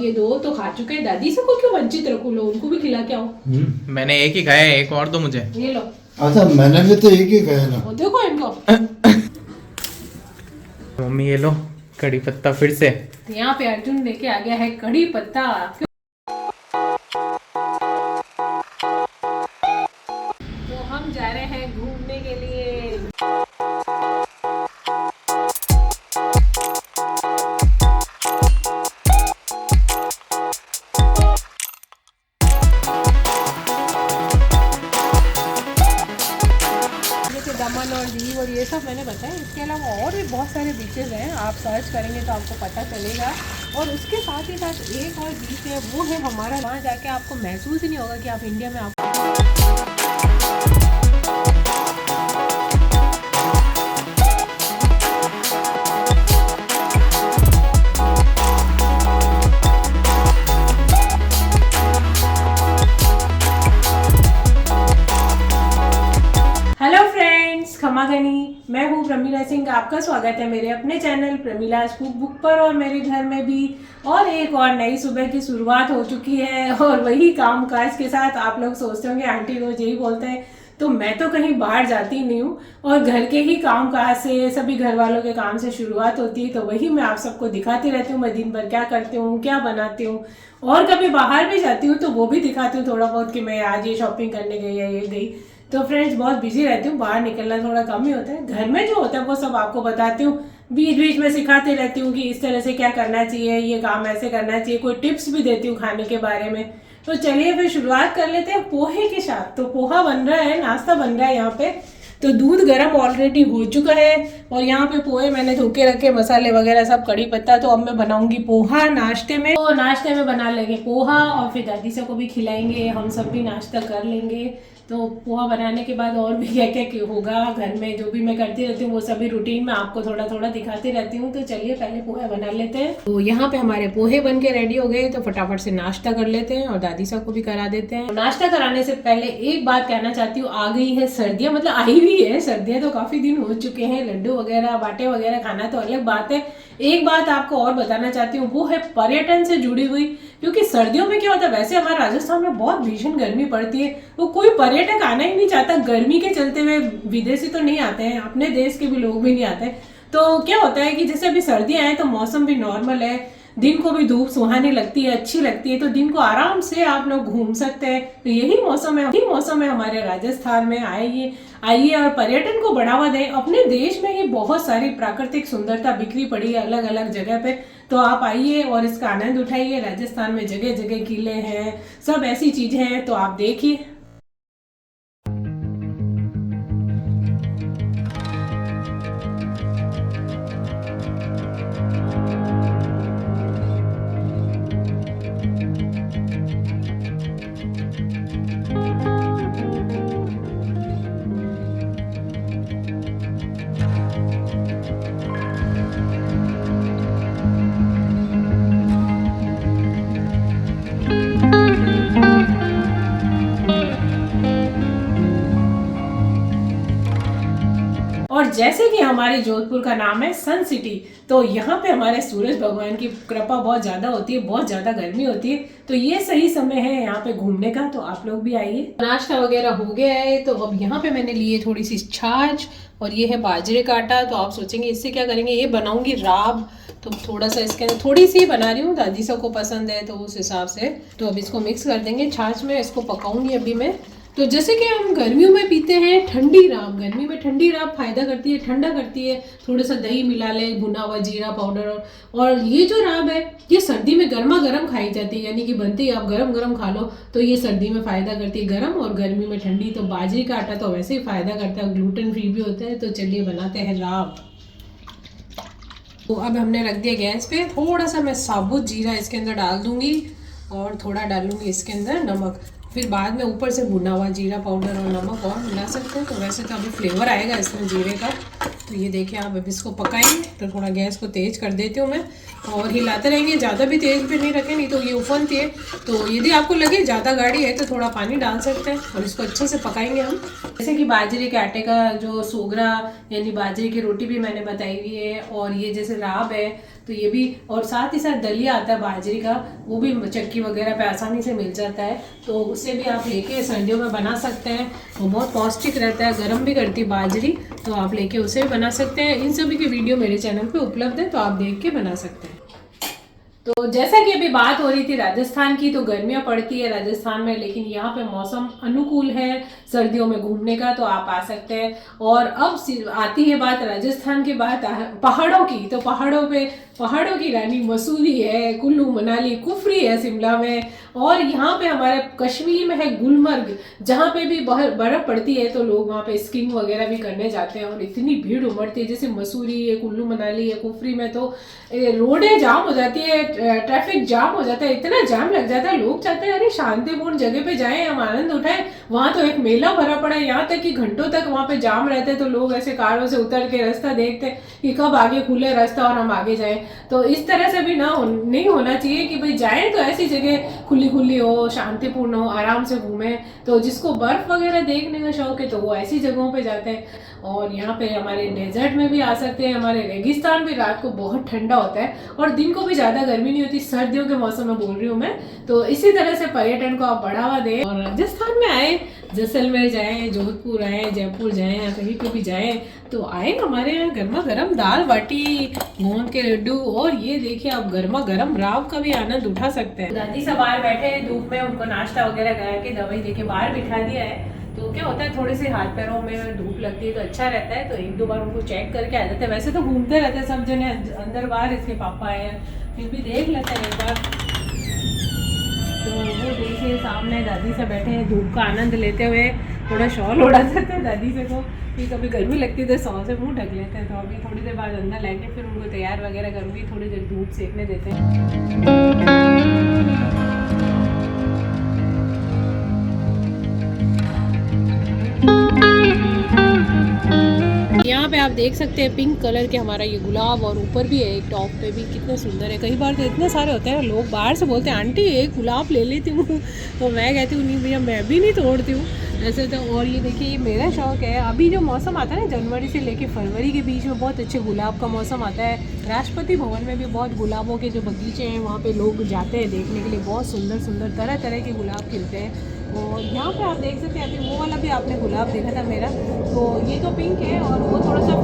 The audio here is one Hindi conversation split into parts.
ये दो तो खा चुके हैं, दादी सबको क्यों वंचित रखूं, लो उनको भी खिला के आओ। मैंने एक ही खाया है, एक और दो मुझे। ये लो। अच्छा मैंने भी तो एक ही खाया ना। वो देखो इनको। मम्मी ये लो कड़ी पत्ता फिर से। यहाँ पे अर्जुन लेके आ गया है कड़ी पत्ता। तो हम जा रहे हैं घूमने के लिए। दमन और दीव और ये सब मैंने बताया, इसके अलावा और भी बहुत सारे बीचेस हैं, आप सर्च करेंगे तो आपको पता चलेगा। और उसके साथ ही साथ एक और बीच है, वो है हमारा, वहाँ जाके आपको महसूस ही नहीं होगा कि आप इंडिया में आप। खमागनी, मैं हूँ प्रमीला सिंह, आपका स्वागत है मेरे अपने चैनल प्रमीलाज कुक बुक पर। और मेरे घर में भी और एक और नई सुबह की शुरुआत हो चुकी है, और वही काम काज के साथ। आप लोग सोचते होंगे आंटी रोज यही बोलते हैं, तो मैं तो कहीं बाहर जाती नहीं हूँ, और घर के ही काम काज से, सभी घर वालों के काम से शुरुआत होती है। तो वही मैं आप सबको दिखाती रहती हूँ, मैं दिन भर क्या करती हूँ, क्या बनाती हूँ, और कभी बाहर भी जाती हूँ तो वो भी दिखाती हूँ थोड़ा बहुत कि मैं आज ये शॉपिंग करने गई या ये गई। तो फ्रेंड्स बहुत बिजी रहती हूँ, बाहर निकलना थोड़ा कम ही होता है। घर में जो होता है वो सब आपको बताती हूँ, बीच बीच में सिखाती रहती हूँ कि इस तरह से क्या करना चाहिए, ये काम ऐसे करना चाहिए, कोई टिप्स भी देती हूँ खाने के बारे में। तो चलिए फिर शुरुआत कर लेते हैं पोहे के साथ। तो पोहा बन रहा है, नाश्ता बन रहा है यहाँ पे। तो दूध गर्म ऑलरेडी हो चुका है, और यहाँ पे पोहे मैंने धो के रखे, मसाले वगैरह सब, कड़ी पत्ता। तो अब मैं बनाऊंगी पोहा नाश्ते में। तो नाश्ते में बना लेंगे पोहा, और फिर दादी से को भी खिलाएंगे, हम सब भी नाश्ता कर लेंगे। तो पोहा बनाने के बाद और भी क्या क्या होगा घर में, जो भी मैं करती रहती हूँ वो सभी रूटीन में आपको थोड़ा थोड़ा दिखाती रहती हूँ। तो चलिए पहले पोहे बना लेते हैं। तो यहाँ पे हमारे पोहे बन के रेडी हो गए, तो फटाफट से नाश्ता कर लेते हैं और दादी साहब को भी करा देते हैं। नाश्ता कराने से पहले एक बात कहना चाहती हूँ, आ गई है सर्दियाँ, मतलब आई भी है सर्दियाँ, तो काफी दिन हो चुके हैं। लड्डू वगैरह बाटे वगैरह खाना तो अलग बात है। एक बात आपको और बताना चाहती हूँ, वो है पर्यटन से जुड़ी हुई। क्योंकि सर्दियों में क्या होता है, वैसे हमारे राजस्थान में बहुत भीषण गर्मी पड़ती है, वो कोई पर्यटक आना ही नहीं चाहता गर्मी के चलते हुए। विदेशी तो नहीं आते हैं, अपने देश के भी लोग भी नहीं आते। तो क्या होता है कि जैसे अभी सर्दियां हैं तो मौसम भी नॉर्मल है, दिन को भी धूप सुहानी लगती है, अच्छी लगती है, तो दिन को आराम से आप लोग घूम सकते हैं। तो यही मौसम है हमारे राजस्थान में। आइए और पर्यटन को बढ़ावा दें। अपने देश में ही बहुत सारी प्राकृतिक सुंदरता बिखरी पड़ी है अलग अलग जगह पे, तो आप आइए और इसका आनंद उठाइए। राजस्थान में जगह जगह किले हैं, सब ऐसी चीजें हैं, तो आप देखिए। और जैसे कि हमारे जोधपुर का नाम है सन सिटी, तो यहाँ पे हमारे सूरज भगवान की कृपा बहुत ज़्यादा होती है, बहुत ज़्यादा गर्मी होती है। तो ये सही समय है यहाँ पे घूमने का, तो आप लोग भी आइए। नाश्ता वगैरह हो गया है, तो अब यहाँ पे मैंने लिए थोड़ी सी छाछ, और ये है बाजरे का आटा। तो आप सोचेंगे इससे क्या करेंगे, ये बनाऊंगी राब। तो थोड़ा सा इसके अंदर थोड़ी सी बना रही हूँ, दादी सबको पसंद है तो उस हिसाब से। तो अब इसको मिक्स कर देंगे छाछ में, इसको पकाऊंगी अभी मैं। तो जैसे कि हम गर्मियों में पीते हैं ठंडी राब, गर्मी में ठंडी राब फायदा करती है, ठंडा करती है। थोड़ा सा दही मिला ले, भुना हुआ जीरा पाउडर। और ये जो राब है ये सर्दी में गर्मा गर्म खाई जाती है, यानी कि बनते ही आप गरम गरम खा लो, तो ये सर्दी में फायदा करती है गर्म, और गर्मी में ठंडी। तो बाजरे का आटा तो वैसे ही फायदा करता है, ग्लूटेन फ्री भी होता है। तो चलिए बनाते हैं राब। तो अब हमने रख दिया गैस पे, थोड़ा सा मैं साबुत जीरा इसके अंदर डाल दूंगी, और थोड़ा डालूंगी इसके अंदर नमक। फिर बाद में ऊपर से भुना हुआ जीरा पाउडर और नमक और मिला सकते हैं। तो वैसे तो अभी फ्लेवर आएगा इसमें जीरे का। तो ये देखिए आप अब इसको पकाएंगे, तो थोड़ा गैस को तेज़ कर देती हूँ मैं, और हिलाते रहेंगे। ज़्यादा भी तेज़ पे नहीं रखें, नहीं तो ये उफनती है। तो यदि आपको लगे ज़्यादा गाढ़ी है तो थोड़ा पानी डाल सकते हैं, और इसको अच्छे से पकाएंगे हम। जैसे कि बाजरे के आटे का जो सोगरा यानी बाजरे की रोटी भी मैंने बताई हुई है, और ये जैसे राब है, तो ये भी, और साथ ही साथ दलिया आता है बाजरे का, वो भी चक्की वगैरह पे आसानी से मिल जाता है, तो उससे भी आप लेके सर्दियों में बना सकते हैं। वो बहुत पौष्टिक रहता है, गर्म भी करती है बाजरी, तो आप लेके उसे भी बना सकते हैं। इन सभी की वीडियो मेरे चैनल पे उपलब्ध है, तो आप देख के बना सकते हैं। तो जैसा कि अभी बात हो रही थी राजस्थान की, तो गर्मियाँ पड़ती है राजस्थान में, लेकिन यहाँ पे मौसम अनुकूल है सर्दियों में घूमने का, तो आप आ सकते हैं। और अब आती है बात राजस्थान की, बात पहाड़ों की, तो पहाड़ों की रानी मसूरी है, कुल्लू मनाली कुफरी है शिमला में, और यहाँ पे हमारे कश्मीर में है गुलमर्ग, जहाँ पे भी बर्फ़ पड़ती है, तो लोग वहाँ पे स्कीइंग वगैरह भी करने जाते हैं, और इतनी भीड़ उमड़ती है। जैसे मसूरी है, कुल्लू मनाली है, कुफरी में तो रोडें जाम हो जाती है, ट्रैफिक जाम हो जाता है, इतना जाम लग जाता है, लोग चाहते हैं अरे शांतिपूर्ण जगह पे जाएं, हम आनंद उठाएं। वहाँ तो एक मेला भरा पड़ा है, यहाँ तक कि घंटों तक वहाँ पे जाम रहते हैं, तो लोग ऐसे कारों से उतर के रास्ता देखते हैं कि कब आगे खुले रास्ता और हम आगे जाएं। तो इस तरह से भी नहीं होना चाहिए कि भाई जाएं तो ऐसी जगह खुली हो, शांतिपूर्ण हो, आराम से घूमें। तो जिसको बर्फ वगैरह देखने का शौक है तो वो ऐसी जगहों पे जाते हैं। और यहाँ पे हमारे डेजर्ट में भी आ सकते हैं, हमारे रेगिस्तान भी रात को बहुत ठंडा होता है और दिन को भी ज़्यादा गर्मी नहीं होती, सर्दियों के मौसम में बोल रही हूँ मैं। तो इसी तरह से पर्यटन को आप बढ़ावा दें और राजस्थान में आए, जैसलमेर जाएं, जोधपुर आए, जयपुर जाएं, या कहीं पे भी जाएं तो आए हमारे यहाँ गर्मा गर्म दाल बाटी, गोंद के लड्डू, और ये देखिए आप गर्मा गर्म राव का भी आनंद उठा सकते हैं। दादी सब बाहर बैठे हैं धूप में, उनको नाश्ता वगैरह करा के दवाई देके बाहर बिठा दिया है। तो क्या होता है, थोड़े से हाथ पैरों में धूप लगती है तो अच्छा रहता है, तो एक दो बार उनको चेक करके आ जाते हैं। वैसे तो घूमते रहते हैं सब जने अंदर बाहर, इसके पापा आए हैं, फिर भी देख लेते हैं एक बार। तो वो देखिए सामने दादी से बैठे हैं धूप का आनंद लेते हुए, थोड़ा शॉल ओढ़ा देते हैं दादी से को, फिर कभी गर्मी लगती है तो शॉल से मुंह ढक लेते हैं। तो अभी थोड़ी देर बाद अंदर लाएंगे, फिर उनको तैयार वगैरह करूँगी, थोड़ी देर धूप सेकने देते हैं। यहाँ पे आप देख सकते हैं पिंक कलर के हमारा ये गुलाब, और ऊपर भी है एक टॉप पे भी, कितने सुंदर है। कई बार तो इतने सारे होते हैं, लोग बाहर से बोलते हैं आंटी एक गुलाब ले लेती हूँ, तो मैं कहती हूँ नहीं भैया मैं भी नहीं तोड़ती हूँ ऐसे तो। और ये देखिए ये मेरा शौक है, अभी जो मौसम आता है ना जनवरी से लेके फरवरी के बीच में बहुत अच्छे गुलाब का मौसम आता है। राष्ट्रपति भवन में भी बहुत गुलाबों के जो बगीचे हैं वहाँ पे लोग जाते हैं देखने के लिए, बहुत सुंदर सुंदर तरह तरह के गुलाब खिलते हैं। और यहाँ पे आप देख सकते हैं, अभी वो वाला भी आपने गुलाब देखा था मेरा, तो ये तो पिंक है और वो थोड़ा सा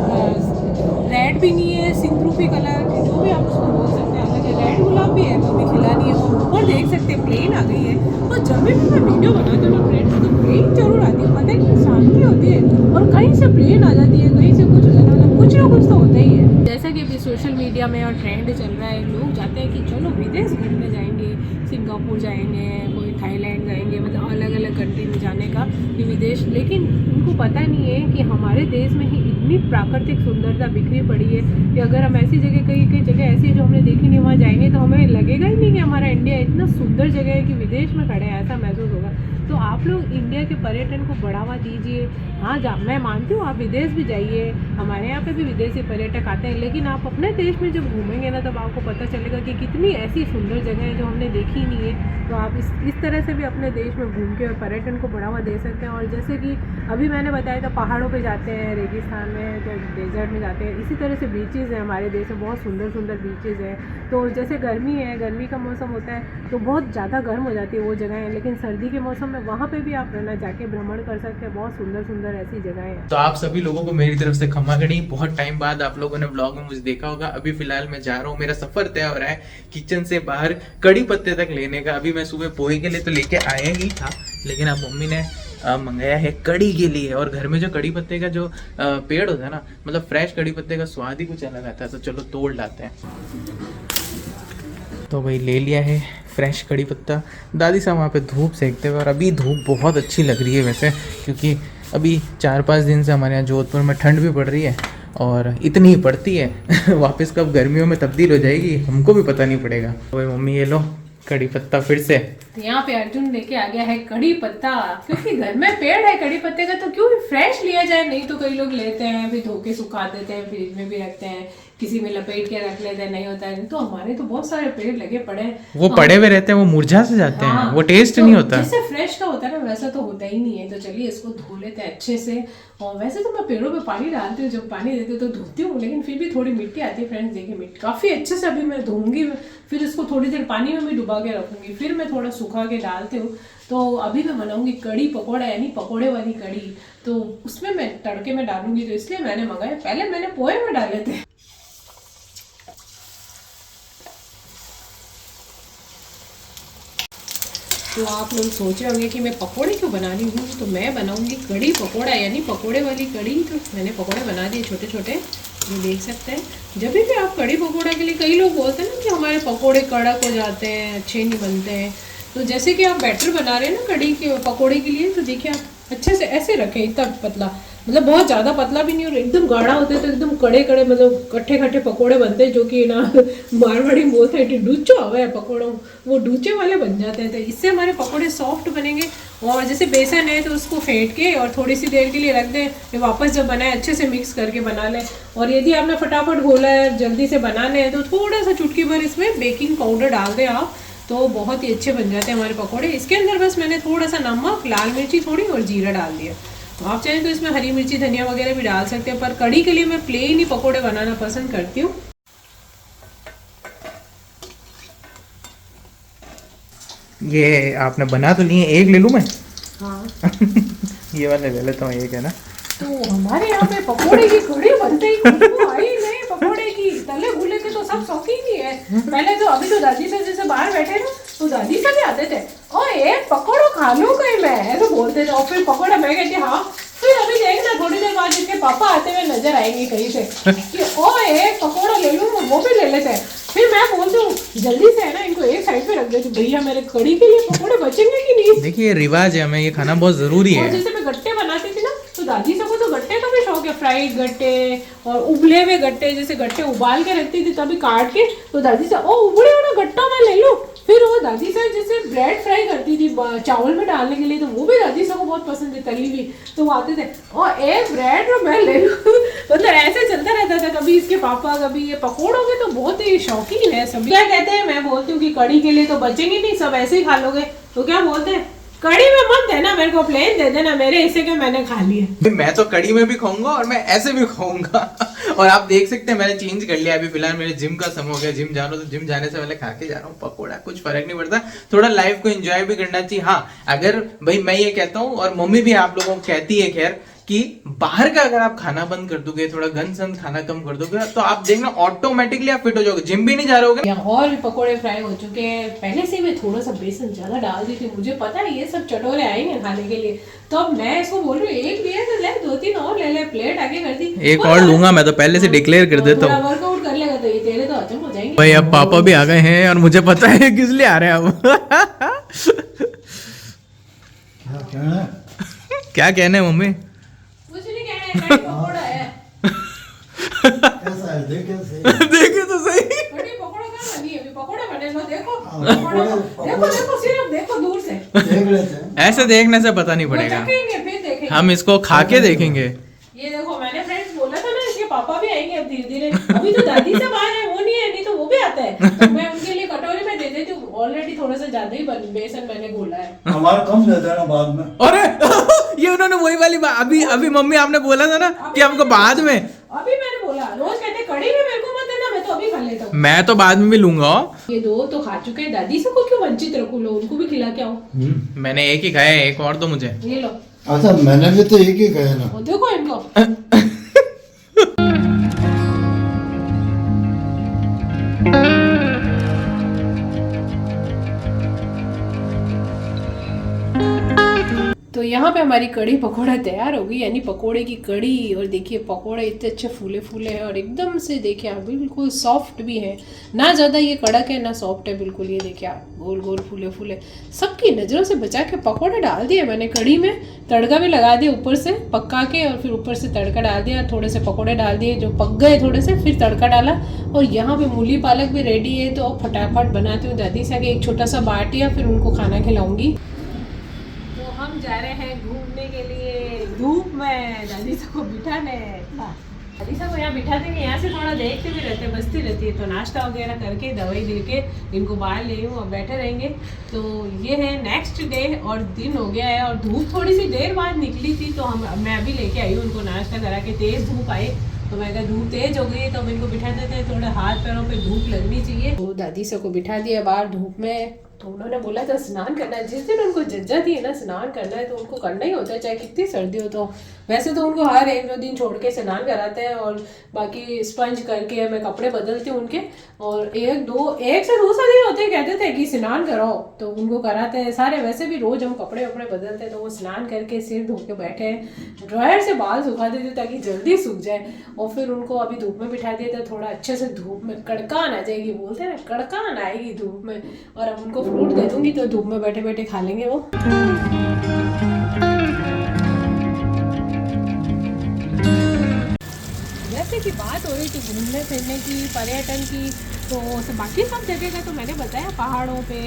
रेड भी नहीं है, सिंदूरी कलर जो भी आप उसको बोल सकते हैं, हालांकि रेड गुलाब भी है वो भी खिला नहीं है। और ऊपर देख सकते हैं प्लेन आ गई है, और जब भी मैं वीडियो बनाती हूँ ना फ्रेंड्स तो प्लेन जरूर आती है, पता है कि शांति होती है, और कहीं से प्लेन आ जाती है, कहीं से कुछ हो जाता है, मतलब कुछ ना कुछ तो होता ही है। जैसा कि अभी सोशल मीडिया में और ट्रेंड चल रहा है, लोग जाते हैं कि चलो विदेश घूमने जाएंगे, सिंगापुर जाएंगे, कोई थाईलैंड जाएंगे, मतलब अलग अलग कंट्री में जाने का कि विदेश, लेकिन उनको पता नहीं है कि हमारे देश में ही इतनी प्राकृतिक सुंदरता बिखरी पड़ी है कि अगर हम ऐसी जगह कई जगह ऐसी है जो हमने देखी नहीं, वहाँ जाएंगे तो हमें लगेगा ही नहीं कि हमारा इंडिया इतना सुंदर जगह है कि विदेश में खड़े हैं, ऐसा महसूस होगा। तो आप लोग इंडिया के पर्यटन को बढ़ावा दीजिए। हाँ मैं मानती हूँ आप विदेश भी जाइए, हमारे यहाँ पे भी विदेशी पर्यटक आते हैं, लेकिन आप अपने देश में जब घूमेंगे ना तब आपको पता चलेगा कि कितनी ऐसी सुंदर जगह है जो हमने देखी नहीं है। तो आप इस तरह से भी अपने देश में घूम के पर्यटन को बढ़ावा दे सकते हैं। और जैसे कि अभी मैंने बताया था पहाड़ों पे जाते हैं, रेगिस्तान में तो डेजर्ट में जाते हैं, इसी तरह से बीचेज़ हैं हमारे देश में, बहुत सुंदर सुंदर बीचेज़ हैं। तो जैसे गर्मी है, गर्मी का मौसम होता है तो बहुत ज़्यादा गर्म हो जाती है वो जगह है, लेकिन सर्दी के मौसम में वहाँ पे भी आप रहना जाके भ्रमण कर सकते हैं, बहुत सुंदर सुंदर ऐसी जगह है। तो आप सभी लोगों को मेरी तरफ से क्षमा करी, बहुत टाइम बाद आप लोगों ने ब्लॉग में मुझे देखा होगा। अभी फिलहाल मैं जा रहा हूँ, मेरा सफर तय हो रहा है किचन से बाहर कड़ी पत्ते तक लेने का। अभी मैं सुबह पोहे के लिए तो लेके आया ही था, लेकिन अब मम्मी ने मंगाया है कड़ी के लिए। और घर में जो कड़ी पत्ते का जो पेड़ होता है ना, मतलब फ्रेश कड़ी पत्ते का स्वाद ही कुछ अलग आता है। तो चलो तोड़ लाते हैं। तो भाई ले लिया है फ्रेश कड़ी पत्ता। दादी साहब वहाँ पे धूप सेकते हुए, और अभी धूप बहुत अच्छी लग रही है वैसे, क्योंकि अभी 4-5 दिन से हमारे यहाँ जोधपुर में ठंड भी पड़ रही है, और इतनी ही पड़ती है वापस कब गर्मियों में तब्दील हो जाएगी हमको भी पता नहीं पड़ेगा। तो भाई मम्मी ये लो कड़ी पत्ता फिर से। यहाँ पे अर्जुन लेके आ गया है कड़ी पत्ता, क्योंकि घर में पेड़ है कड़ी पत्ते का, तो क्यों फ्रेश लिया जाए। नहीं तो कई लोग लेते हैं फिर धो के सुखा देते हैं, फ्रिज में भी रखते हैं, किसी में लपेट के रख लेते हैं, नहीं होता है। तो हमारे तो बहुत सारे पेड़ लगे पड़े हैं, वो पड़े हुए रहते हैं, वो मुरझा से जाते हैं, वो टेस्ट नहीं होता। जैसे फ्रेश का होता है ना वैसा तो होता ही नहीं है। तो चलिए इसको धो लेते हैं अच्छे से। और वैसे तो मैं पेड़ों पे पानी डालती हूँ, जब पानी देती हूँ तो धोती हूँ, लेकिन फिर भी थोड़ी मिट्टी आती है फ्रेंड्स। देखिए मिट्टी काफ़ी अच्छे से अभी मैं धोऊंगी, फिर इसको थोड़ी देर पानी में भी डुबा के रखूँगी, फिर मैं थोड़ा सुखा के डालती हूँ। तो अभी मैं बनाऊंगी कड़ी पकौड़ा, यानी पकौड़े वाली कड़ी। तो उसमें मैं तड़के में डालूंगी, तो इसलिए मैंने मंगाया। पहले मैंने पोहे में डाले थे। तो आप लोग सोच रहे होंगे कि मैं पकोड़े क्यों बना रही हूँ, तो मैं बनाऊंगी कड़ी पकोड़ा, यानी पकोड़े वाली कड़ी। तो मैंने पकोड़े बना दिए छोटे छोटे, ये देख सकते हैं। जब भी आप कड़ी पकोड़ा के लिए, कई लोग बोलते हैं ना कि हमारे पकोड़े कड़क हो जाते हैं, अच्छे नहीं बनते हैं। तो जैसे कि आप बैटर बना रहे हैं ना कड़ी के पकोड़े के लिए, तो देखिए आप अच्छे से ऐसे रखें, इतना पतला, मतलब बहुत ज़्यादा पतला भी नहीं और एकदम गाढ़ा होता है तो एकदम कड़े कड़े, मतलब कट्ठे कट्ठे पकोड़े बनते हैं, जो कि ना मारवाड़ी में बोलते हैं डूचो हवा है पकोड़ों, वो डूचे वाले बन जाते हैं। तो इससे हमारे पकोड़े सॉफ्ट बनेंगे। और जैसे बेसन है तो उसको फेंट के और थोड़ी सी देर के लिए रख दें, फिर वापस जब बनाए अच्छे से मिक्स करके बना लें। और यदि आपने फटाफट घोला है, जल्दी से बनाने हैं, तो थोड़ा सा चुटकी भर इसमें बेकिंग पाउडर डाल दें आप, तो बहुत ही अच्छे बन जाते हैं हमारे पकोड़े। इसके अंदर बस मैंने थोड़ा सा नमक, लाल मिर्ची थोड़ी और जीरा डाल दिया। तो आप चाहें तो इसमें हरी मिर्ची, धनिया वगैरह भी डाल सकते हैं, पर कड़ी के लिए मैं प्लेन ही पकोड़े बनाना पसंद करती हूँ। ये आपने बना तो लिए, एक ले लूँ मैं? हाँ ये वाले ले लेता हूँ, एक है ना। तो हमारे यहाँ पे पकोड़े की कड़ी बनते ही खुशबू आई नहीं पकोड़े की। तले भूले के तो सब शौकीन ही है। पहले तो अभी तो दादी से जैसे बाहर बैठे ना, तो दादी से भी आते थे, और एक पकोड़ा खा लूँ कहीं मैं, ऐसे बोलते थे। और फिर पकोड़ा मैं कहती हाँ। फिर अभी देखना थोड़ी देर बाद इसके पापा आते हुए नजर आएंगे कहीं से कि ओ एक पकोड़ा ले लूँ, वो भी ले लेते हैं। फिर मैं बोलती हूँ जल्दी से है ना इनको एक साइड पे रख देती, भैया मेरे कड़ी के लिए पकोड़े बचेंगे कि नहीं। देखिए रिवाज है, हमें ये खाना बहुत जरूरी है। और जैसे मैं गट्टे बनाती थी ना, तो दादी सबको तो गट्टे का भी शौक है, फ्राइड गट्टे और उबले हुए गट्टे। जैसे गट्टे उबाल के रखती थी तभी काट के, तो दादी से ओ उबले वाला गट्टा मैं ले लूं। फिर वो दादी से जैसे ब्रेड फ्राई करती थी चावल में डालने के लिए, तो वो भी दादी सबको बहुत पसंद है, तली हुई। तो वो आते थे और एक ब्रेड मैं ले लूं। मतलब ऐसे चलता रहता था, कभी इसके पापा, कभी ये। पकोड़ों के तो बहुत ही शौकीन है सभी। क्या कहते हैं, मैं बोलती हूँ कि कड़ी के लिए तो बचेंगे नहीं, सब ऐसे ही खा लोगे। तो क्या बोलते हैं, कड़ी में मत देना मेरे को, प्लेन दे देना मेरे हिस्से के, मैंने खा लिया। मैं तो कड़ी में भी खाऊंगा और मैं ऐसे भी खाऊंगा। और आप देख सकते हैं मैंने चेंज कर लिया। अभी फिलहाल मेरे जिम का समय हो गया, जिम जाना, तो जिम जाने से पहले खा के जा रहा हूँ पकोड़ा। कुछ फर्क नहीं पड़ता, थोड़ा लाइफ को एंजॉय भी करना चाहिए। हाँ, अगर भाई मैं ये कहता हूँ और मम्मी भी आप लोगों को कहती है खैर, कि बाहर का अगर आप खाना बंद कर दोगे, थोड़ा गंद खाना कम कर दोगे, तो आप देखना ऑटोमेटिकली आप फिट हो जाओगे, जिम भी नहीं जा रहे हो। और भी पकोड़े फ्राई हो चुके हैं। पहले से मैं थोड़ा सा बेसन ज्यादा डाल दी थी, मुझे पता है ये सब चटोरे आएंगे खाने के लिए, तो अब मैं इसको बोल रही हूँ एक लिया तो ले, 2-3 और ले ले, प्लेट आगे कर दी। एक और लूंगा मैं तो पहले से डिक्लेयर कर देता हूँ। वर्कआउट कर लेगा तो ये तेरे तो हजम हो जाएंगे। भाई अब पापा भी आ गए हैं और मुझे पता है किस लिए आ रहे हैं अब। क्या कहना है मम्मी? कुछ नहीं कहना है, कड़ी पकोड़ा है। कैसा है कैसे देखे तो सही। कड़ी पकोड़ा क्या बनी है, अभी पकोड़े बने लो, देखो पकोड़े- देखो देखो, सिर्फ देखो दूर से देख लेते हैं। ऐसे देखने से पता नहीं वो पड़ेगा, चखेंगे फिर देखेंगे। हम इसको खा के देखेंगे। ये देखो मैंने फ्रेंड्स बोला था ना, इसके पापा भी आएंगे अब धीरे धीरे। अभी तो दादी सब आ रहे हैं, वो नहीं है, नहीं तो वो भी आता है। तो मैं उनके लिए कटोरे में दे देती हूँ। ऑलरेडी थोड़ा सा ज्यादा ही बेसन मैंने घोला है। हमारा कम दे देना बाद में। अरे ये उन्होंने वही वाली बात, अभी अभी मम्मी आपने बोला था ना कि हमको बाद में। अभी मैंने बोला, रोज कहते कड़ी में मेरे को मत देना, मैं तो अभी खा लेता हूँ। मैं तो बाद में भी लूंगा। ये दो तो खा चुके हैं, दादी से को क्यों वंचित रखूं, लो उनको भी खिला के आओ। मैंने एक ही खाया है, एक और तो मुझे। ये लो, अच्छा मैंने भी तो एक ही कहा ना। वो देखो इनको। तो यहाँ पे हमारी कड़ी पकोड़ा तैयार हो गई, यानी पकोड़े की कड़ी। और देखिए पकोड़े इतने अच्छे फूले फूले हैं और एकदम से देखिए आप बिल्कुल सॉफ्ट भी है, ना ज़्यादा ये कड़क है ना सॉफ्ट है, बिल्कुल। ये देखिए आप गोल गोल फूले फूले। सबकी नज़रों से बचा के पकोड़े डाल दिए मैंने कड़ी में, तड़का भी लगा दिया ऊपर से पक्का के, और फिर ऊपर से तड़का डाल दिया, थोड़े से पकोड़े डाल दिए जो पक गए थोड़े से, फिर तड़का डाला। और यहाँ पे मूली पालक भी रेडी है, तो अब फटाफट बनाती हूँ दादी से आगे एक छोटा सा बाटिया, फिर उनको खाना खिलाऊंगी। तो हम जा रहे हैं घूमने के लिए धूप में, दादी सबको बिठाने। अलीसा को यहाँ बिठा देंगे, यहाँ से थोड़ा देखते भी रहते, बसती रहती है। तो नाश्ता वगैरह करके दवाई दे के इनको बाहर ले हूँ और बैठे रहेंगे। तो ये है नेक्स्ट डे और दिन हो गया है और धूप थोड़ी सी देर बाद निकली थी, तो मैं अभी लेके आई हूँ उनको नाश्ता करा के। तेज़ धूप आई तो मैं कहा धूप तेज हो गई है तो हम इनको बिठा देते हैं, थोड़े हाथ पैरों पे धूप लगनी चाहिए। तो दादी से को बिठा दिया बाहर धूप में। तो उन्होंने बोला था स्नान करना है, जिस दिन उनको जज्जा थी ना स्नान करना है तो उनको करना ही होता है, चाहे कितनी सर्दी हो। तो वैसे तो उनको हर 1-2 दिन छोड़ के स्नान कराते हैं और बाकी स्पंज करके मैं कपड़े बदलती हूँ उनके। और 1 से 2 दिन होते कहते थे कि स्नान कराओ, तो उनको कराते हैं सारे। वैसे भी रोज हम कपड़े वपड़े बदलते हैं, तो वो स्नान करके सिर धो के बैठे हैं। ड्रायर से बाल सुखा देते ताकि जल्दी सूख जाए। और फिर उनको अभी धूप में बिठा दिया था, थोड़ा अच्छे से धूप में कड़कान आ जाएगी, बोलते हैं ना कड़कान आएगी धूप में। और अब उनको फ्रूट दे दूंगी तो धूप में बैठे बैठे खा लेंगे वो। जैसे कि बात हो रही थी घूमने फिरने की, पर्यटन की, तो बाकी सब जगह का तो मैंने बताया। पहाड़ों पे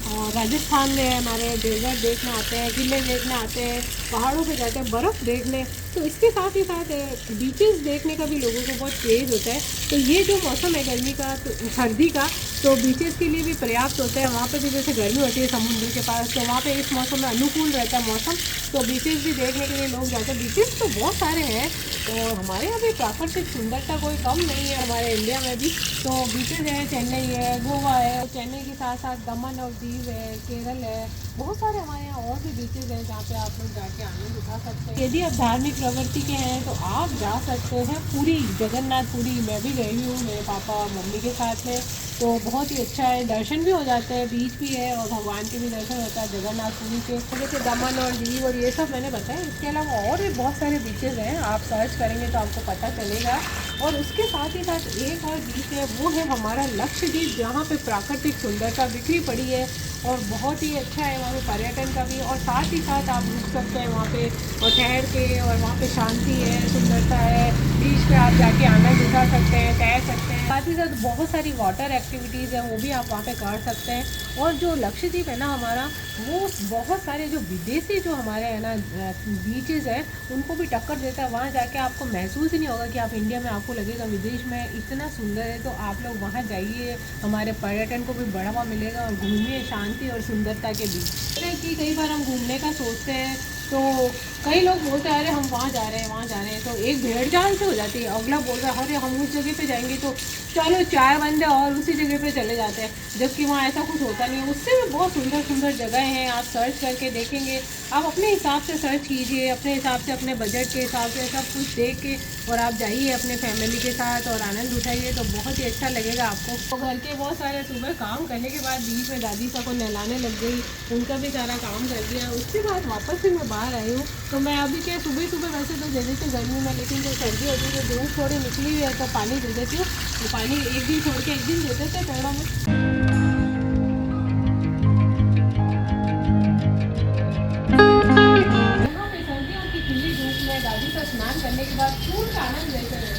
और राजस्थान में हमारे डेजर्ट देखने आते हैं, किले देखने आते हैं, पहाड़ों पे जाते हैं बर्फ़ देखने। तो इसके साथ ही साथ बीचेस देखने का भी लोगों को बहुत क्रेज़ होता है। तो ये जो मौसम है गर्मी का, तो सर्दी का, तो बीचेस के लिए भी पर्याप्त होता है। वहाँ पे भी जैसे गर्मी होती है समुद्र के पास, तो वहाँ पे इस मौसम में अनुकूल रहता है मौसम, तो बीचेस भी देखने के लिए लोग जाते हैं। बीचेस तो बहुत सारे हैं और हमारे यहाँ भी प्राकृतिक सुंदरता कोई कम नहीं है हमारे इंडिया में भी। तो बीचेस है, चेन्नई है, गोवा है, चेन्नई के साथ साथ दमन और दीव है, केरल है, बहुत सारे हमारे यहाँ और भी बीचेस हैं जहाँ पे आप लोग जाके आनंद उठा सकते हैं। यदि आप धार्मिक प्रवृत्ति के हैं तो आप जा सकते हैं पुरी, जगन्नाथपुरी। मैं भी गई हूँ मेरे पापा और मम्मी के साथ में, तो बहुत ही अच्छा है, दर्शन भी हो जाते हैं, बीच भी है और भगवान के भी दर्शन होता है जगन्नाथपुरी के। जैसे दमन और दीव और ये सब मैंने बताया। इसके अलावा और भी बहुत सारे बीचेस हैं, आप सर्च करेंगे तो आपको पता चलेगा। और उसके साथ ही साथ एक और बीच है, वो है हमारा लक्षद्वीप, जहाँ पे प्राकृतिक सुंदरता बिखरी पड़ी है और बहुत ही अच्छा है वहाँ पे पर्यटन का भी। और साथ ही साथ आप रुक सकते हैं वहाँ पे और ठहर के, और वहाँ पे शांति है, सुंदरता है। बीच पे आप जाके आनंद उठा सकते हैं, तैर सकते हैं। साथ ही साथ बहुत सारी वाटर एक्टिविटीज़ हैं, वो भी आप वहाँ पे कर सकते हैं। और जो लक्षद्वीप है ना हमारा, वो बहुत सारे जो विदेशी जो हमारे है ना बीचेज़ हैं उनको भी टक्कर देता है। वहाँ जाके आपको महसूस ही नहीं होगा कि आप इंडिया में, आपको लगेगा विदेश में इतना सुंदर है। तो आप लोग वहाँ जाइए, हमारे पर्यटन को भी बढ़ावा मिलेगा और घूमिए शांति और सुंदरता के बीच। कि कई बार हम घूमने का सोचते हैं तो कई लोग बोलते हैं अरे हम वहाँ जा रहे हैं, वहाँ जा रहे हैं, तो एक भेड़ चाल से हो जाती है। अगला बोल रहा है अरे हम उस जगह पे जाएंगे, तो चलो 4 बंदे और उसी जगह पे चले जाते हैं, जबकि वहाँ ऐसा कुछ होता नहीं है। उससे भी बहुत सुंदर सुंदर जगह हैं, आप सर्च करके देखेंगे। आप अपने हिसाब से सर्च कीजिए, अपने हिसाब से, अपने बजट के हिसाब से सब कुछ देख के और आप जाइए अपने फैमिली के साथ और आनंद उठाइए, तो बहुत ही अच्छा लगेगा आपको। तो घर के बहुत सारे सुबह काम करने के बाद बीच में दादी सा को नहलाने लग गई, उनका भी सारा काम कर दिया। उसके बाद वापस फिर मैं बाहर आई हूँ। तो मैं अभी क्या सुबह सुबह वैसे तो जल्दी से गर्मी में, लेकिन जब सर्दी होती है तो धूप थोड़ी निकली हुई है तो पानी दे देती हूँ। तो पानी एक दिन छोड़ के एक दिन दे देते पेड़ों में। दादी का स्नान करने के बाद पूर्ण आनंद लेते हैं।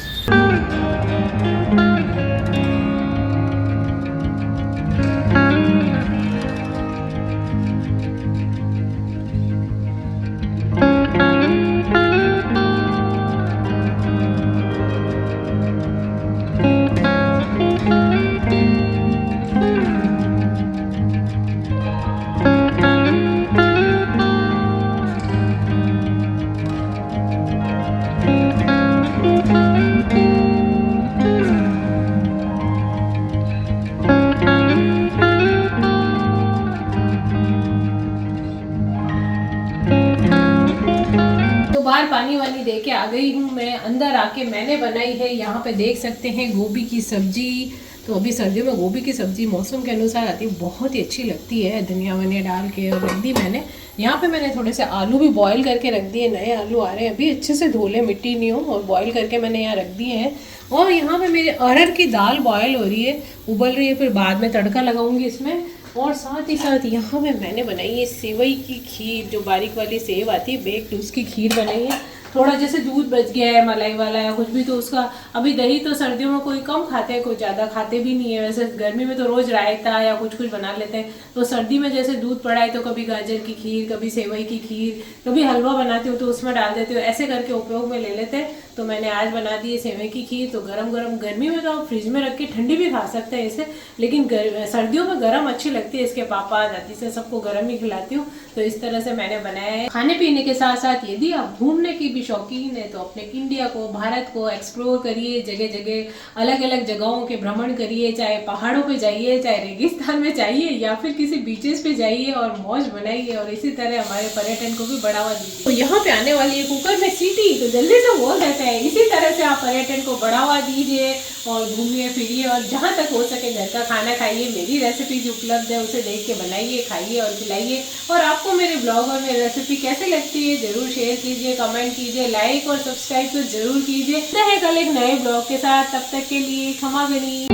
पानी वानी दे के आ गई हूँ मैं। अंदर आके मैंने बनाई है, यहाँ पे देख सकते हैं, गोभी की सब्जी। तो अभी सर्दियों में गोभी की सब्जी मौसम के अनुसार आती है, बहुत ही अच्छी लगती है, धनिया वनिया डाल के। और रख दी मैंने यहाँ पे, मैंने थोड़े से आलू भी बॉईल करके रख दिए, नए आलू आ रहे हैं अभी, अच्छे से धो ले, मिट्टी नहीं हो, और बॉईल करके मैंने यहाँ रख दिए हैं। और यहाँ पे मेरे अरहर की दाल बॉयल हो रही है, उबल रही है, फिर बाद में तड़का लगाऊंगी इसमें। और साथ ही साथ यहाँ पे मैंने बनाई है सेवई की खीर, जो बारीक वाली सेव आती है बेक्ड, उसकी खीर बनाई है। थोड़ा जैसे दूध बच गया है मलाई वाला या कुछ भी, तो उसका, अभी दही तो सर्दियों में कोई कम खाते हैं, कोई ज़्यादा खाते भी नहीं है। वैसे गर्मी में तो रोज़ रायता या कुछ कुछ बना लेते हैं, तो सर्दी में जैसे दूध पड़ा है तो कभी गाजर की खीर, कभी सेवई की खीर, कभी हलवा बनाती हूँ तो उसमें डाल देती हूँ, ऐसे करके उपयोग में ले लेते हैं। तो मैंने आज बना दी है सेवई की खीर। तो गरम गरम, गर्मी में तो आप फ्रिज में रख के ठंडी भी खा सकते हैं इसे, लेकिन सर्दियों में गरम अच्छी लगती है। इसके पापा दादी से सबको गरम ही खिलाती हूँ। तो इस तरह से मैंने बनाया है। खाने पीने के साथ साथ यदि आप घूमने की भी शौकीन है तो अपने इंडिया को, भारत को एक्सप्लोर करिए, जगह जगह अलग अलग जगहों के भ्रमण करिए, चाहे पहाड़ों पे जाइए, चाहे रेगिस्तान में जाइए, या फिर किसी बीचेस पे जाइए और मौज बनाइए, और इसी तरह हमारे पर्यटन को भी बढ़ावा दीजिए। तो यहाँ पे आने वाली है कुकर में सीटी, तो जल्दी से बोल देते हैं। इसी तरह से आप पर्यटन को बढ़ावा दीजिए और घूमिए फिरिए, और जहाँ तक हो सके घर का खाना खाइए। मेरी रेसिपी जो उपलब्ध है उसे देख के बनाइए, खाइए और खिलाइए। और आपको मेरे ब्लॉग और मेरी रेसिपी कैसे लगती है जरूर शेयर कीजिए, कमेंट कीजिए, लाइक और सब्सक्राइब तो जरूर कीजिए। मिलते हैं कल एक नए ब्लॉग के साथ, तब तक के लिए क्षमा करिए।